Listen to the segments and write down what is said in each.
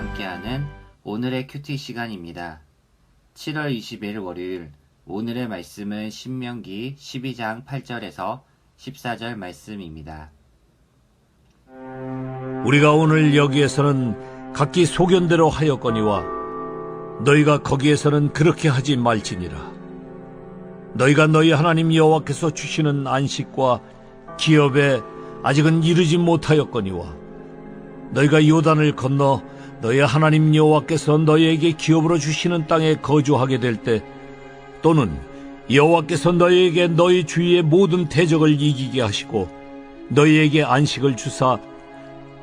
함께하는 오늘의 큐티 시간입니다. 7월 20일 월요일, 오늘의 말씀은 신명기 12장 8절에서 14절 말씀입니다. 우리가 오늘 여기에서는 각기 소견대로 하였거니와 너희가 거기에서는 그렇게 하지 말지니라. 너희가 너희 하나님 여호와께서 주시는 안식과 기업에 아직은 이르지 못하였거니와 너희가 요단을 건너 너희 하나님 여호와께서 너희에게 기업으로 주시는 땅에 거주하게 될 때, 또는 여호와께서 너희에게 너희 주위의 모든 대적을 이기게 하시고 너희에게 안식을 주사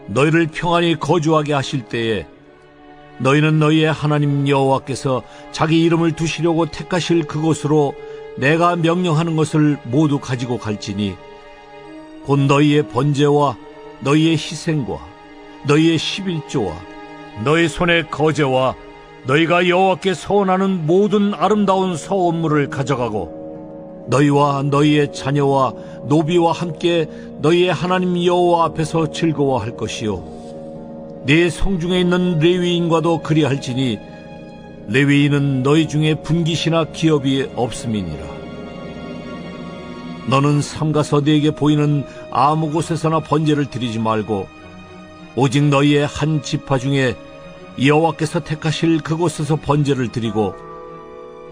너희를 평안히 거주하게 하실 때에, 너희는 너희의 하나님 여호와께서 자기 이름을 두시려고 택하실 그곳으로 내가 명령하는 것을 모두 가지고 갈지니, 곧 너희의 번제와 너희의 희생과 너희의 11조와 너희 손의 거제와 너희가 여호와께 서원하는 모든 아름다운 서원물을 가져가고 너희와 너희의 자녀와 노비와 함께 너희의 하나님 여호와 앞에서 즐거워할 것이요, 네 성중에 있는 레위인과도 그리할지니 레위인은 너희 중에 분깃이나 기업이 없음이니라. 너는 삼가서 네게 보이는 아무 곳에서나 번제를 드리지 말고 오직 너희의 한 지파 중에 여호와께서 택하실 그곳에서 번제를 드리고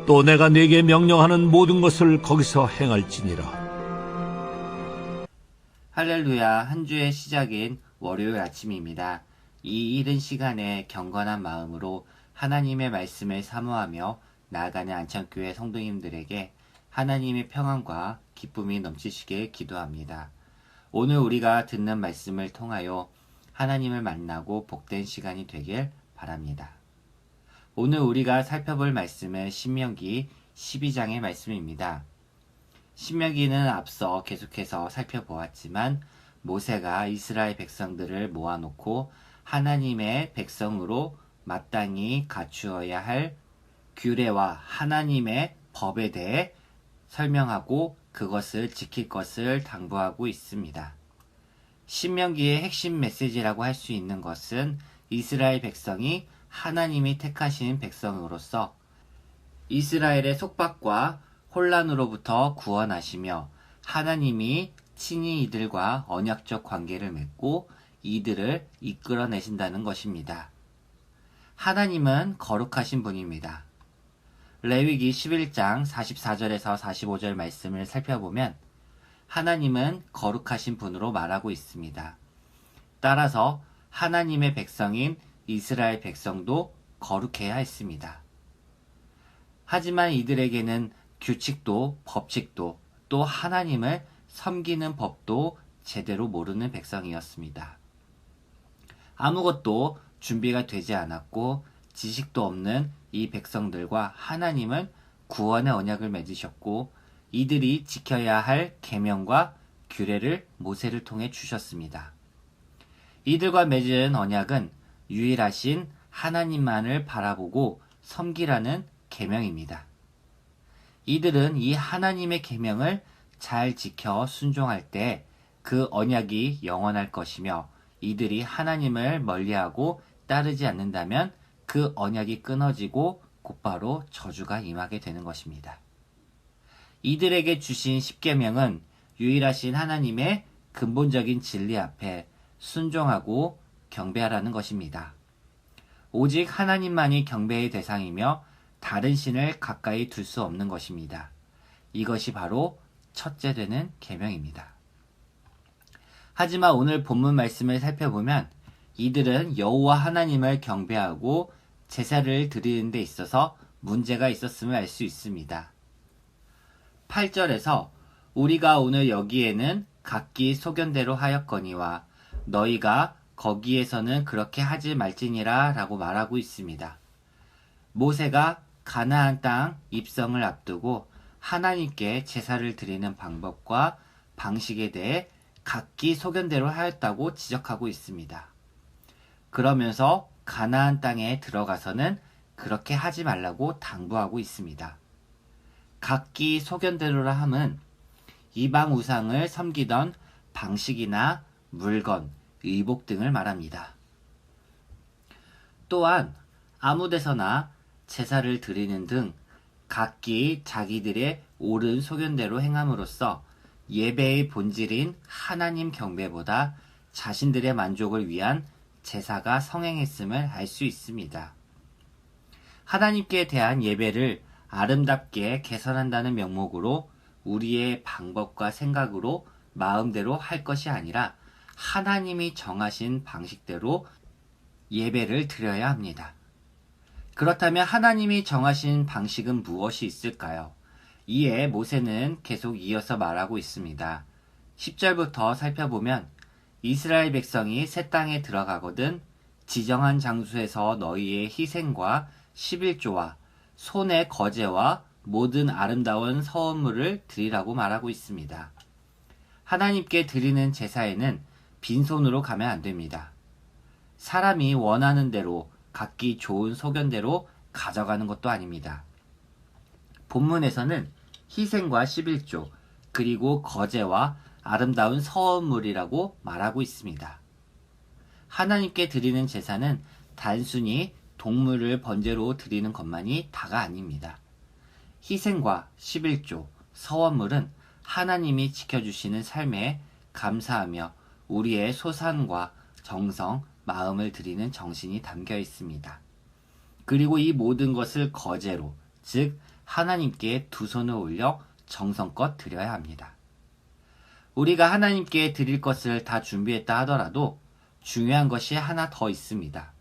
또 내가 네게 명령하는 모든 것을 거기서 행할지니라. 할렐루야, 한 주의 시작인 월요일 아침입니다. 이 이른 시간에 경건한 마음으로 하나님의 말씀을 사모하며 나아가는 안창교회 성도님들에게 하나님의 평안과 기쁨이 넘치시길 기도합니다. 오늘 우리가 듣는 말씀을 통하여 하나님을 만나고 복된 시간이 되길 바랍니다. 오늘 우리가 살펴볼 말씀은 신명기 12장의 말씀입니다. 신명기는 앞서 계속해서 살펴보았지만 모세가 이스라엘 백성들을 모아놓고 하나님의 백성으로 마땅히 갖추어야 할 규례와 하나님의 법에 대해 설명하고 그것을 지킬 것을 당부하고 있습니다. 신명기의 핵심 메시지라고 할 수 있는 것은 이스라엘 백성이 하나님이 택하신 백성으로서 이스라엘의 속박과 혼란으로부터 구원하시며 하나님이 친히 이들과 언약적 관계를 맺고 이들을 이끌어내신다는 것입니다. 하나님은 거룩하신 분입니다. 레위기 11장 44절에서 45절 말씀을 살펴보면 하나님은 거룩하신 분으로 말하고 있습니다. 따라서 하나님의 백성인 이스라엘 백성도 거룩해야 했습니다. 하지만 이들에게는 규칙도 법칙도 또 하나님을 섬기는 법도 제대로 모르는 백성이었습니다. 아무것도 준비가 되지 않았고 지식도 없는 이 백성들과 하나님은 구원의 언약을 맺으셨고 이들이 지켜야 할 계명과 규례를 모세를 통해 주셨습니다. 이들과 맺은 언약은 유일하신 하나님만을 바라보고 섬기라는 계명입니다. 이들은 이 하나님의 계명을 잘 지켜 순종할 때 그 언약이 영원할 것이며 이들이 하나님을 멀리하고 따르지 않는다면 그 언약이 끊어지고 곧바로 저주가 임하게 되는 것입니다. 이들에게 주신 십계명은 유일하신 하나님의 근본적인 진리 앞에 순종하고 경배하라는 것입니다. 오직 하나님만이 경배의 대상이며 다른 신을 가까이 둘 수 없는 것입니다. 이것이 바로 첫째 되는 계명입니다. 하지만 오늘 본문 말씀을 살펴보면 이들은 여호와 하나님을 경배하고 제사를 드리는 데 있어서 문제가 있었음을 알 수 있습니다. 8절에서 우리가 오늘 여기에는 각기 소견대로 하였거니와 너희가 거기에서는 그렇게 하지 말지니라 라고 말하고 있습니다. 모세가 가나안 땅 입성을 앞두고 하나님께 제사를 드리는 방법과 방식에 대해 각기 소견대로 하였다고 지적하고 있습니다. 그러면서 가나안 땅에 들어가서는 그렇게 하지 말라고 당부하고 있습니다. 각기 소견대로라 함은 이방 우상을 섬기던 방식이나 물건, 의복 등을 말합니다. 또한 아무 데서나 제사를 드리는 등 각기 자기들의 옳은 소견대로 행함으로써 예배의 본질인 하나님 경배보다 자신들의 만족을 위한 제사가 성행했음을 알 수 있습니다. 하나님께 대한 예배를 아름답게 개선한다는 명목으로 우리의 방법과 생각으로 마음대로 할 것이 아니라 하나님이 정하신 방식대로 예배를 드려야 합니다. 그렇다면 하나님이 정하신 방식은 무엇이 있을까요? 이에 모세는 계속 이어서 말하고 있습니다. 10절부터 살펴보면 이스라엘 백성이 새 땅에 들어가거든 지정한 장소에서 너희의 희생과 11조와 손의 거제와 모든 아름다운 서원물을 드리라고 말하고 있습니다. 하나님께 드리는 제사에는 빈손으로 가면 안 됩니다. 사람이 원하는 대로 각기 좋은 소견대로 가져가는 것도 아닙니다. 본문에서는 희생과 11조 그리고 거제와 아름다운 서원물이라고 말하고 있습니다. 하나님께 드리는 제사는 단순히 동물을 번제로 드리는 것만이 다가 아닙니다. 희생과 11조, 서원물은 하나님이 지켜주시는 삶에 감사하며 우리의 소산과 정성, 마음을 드리는 정신이 담겨 있습니다. 그리고 이 모든 것을 거제로, 즉 하나님께 두 손을 올려 정성껏 드려야 합니다. 우리가 하나님께 드릴 것을 다 준비했다 하더라도 중요한 것이 하나 더 있습니다.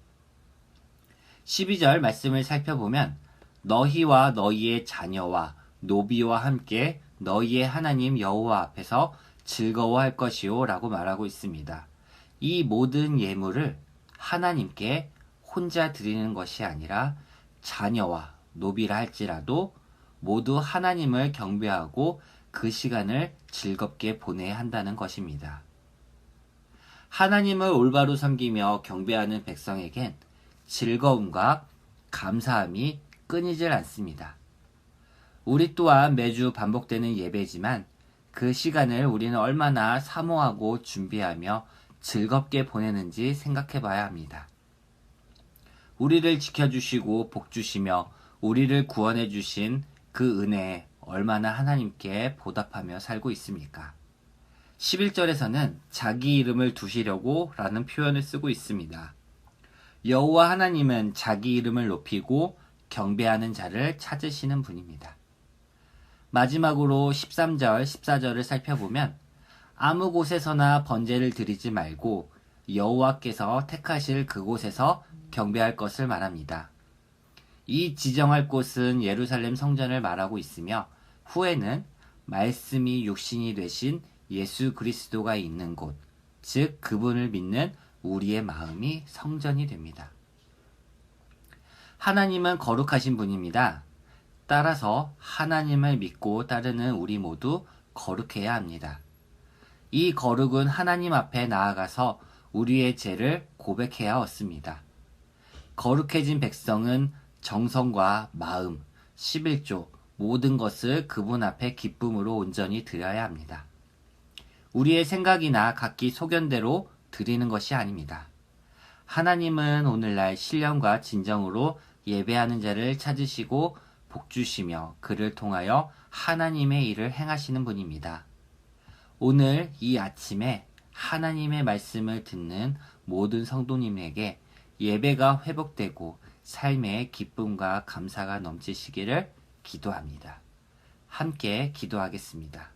12절 말씀을 살펴보면 너희와 너희의 자녀와 노비와 함께 너희의 하나님 여호와 앞에서 즐거워할 것이요 라고 말하고 있습니다. 이 모든 예물을 하나님께 혼자 드리는 것이 아니라 자녀와 노비라 할지라도 모두 하나님을 경배하고 그 시간을 즐겁게 보내야 한다는 것입니다. 하나님을 올바로 섬기며 경배하는 백성에겐 즐거움과 감사함이 끊이질 않습니다. 우리 또한 매주 반복되는 예배지만 그 시간을 우리는 얼마나 사모하고 준비하며 즐겁게 보내는지 생각해 봐야 합니다. 우리를 지켜주시고 복주시며 우리를 구원해 주신 그 은혜에 얼마나 하나님께 보답하며 살고 있습니까? 11절에서는 자기 이름을 두시려고 라는 표현을 쓰고 있습니다. 여호와 하나님은 자기 이름을 높이고 경배하는 자를 찾으시는 분입니다. 마지막으로 13절, 14절을 살펴보면 아무 곳에서나 번제를 드리지 말고 여호와께서 택하실 그곳에서 경배할 것을 말합니다. 이 지정할 곳은 예루살렘 성전을 말하고 있으며 후에는 말씀이 육신이 되신 예수 그리스도가 있는 곳, 즉 그분을 믿는 우리의 마음이 성전이 됩니다. 하나님은 거룩하신 분입니다. 따라서 하나님을 믿고 따르는 우리 모두 거룩해야 합니다. 이 거룩은 하나님 앞에 나아가서 우리의 죄를 고백해야 얻습니다. 거룩해진 백성은 정성과 마음, 11조, 모든 것을 그분 앞에 기쁨으로 온전히 드려야 합니다. 우리의 생각이나 각기 소견대로 드리는 것이 아닙니다. 하나님은 오늘날 신령과 진정으로 예배하는 자를 찾으시고 복주시며 그를 통하여 하나님의 일을 행하시는 분입니다. 오늘 이 아침에 하나님의 말씀을 듣는 모든 성도님에게 예배가 회복되고 삶의 기쁨과 감사가 넘치시기를 기도합니다. 함께 기도하겠습니다.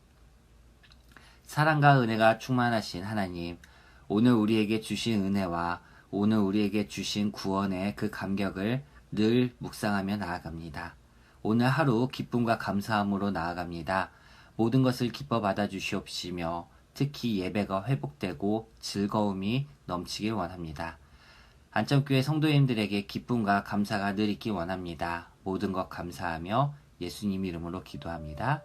사랑과 은혜가 충만하신 하나님, 오늘 우리에게 주신 은혜와 오늘 우리에게 주신 구원의 그 감격을 늘 묵상하며 나아갑니다. 오늘 하루 기쁨과 감사함으로 나아갑니다. 모든 것을 기뻐 받아주시옵시며 특히 예배가 회복되고 즐거움이 넘치길 원합니다. 안점교회 성도님들에게 기쁨과 감사가 늘 있기 원합니다. 모든 것 감사하며 예수님 이름으로 기도합니다.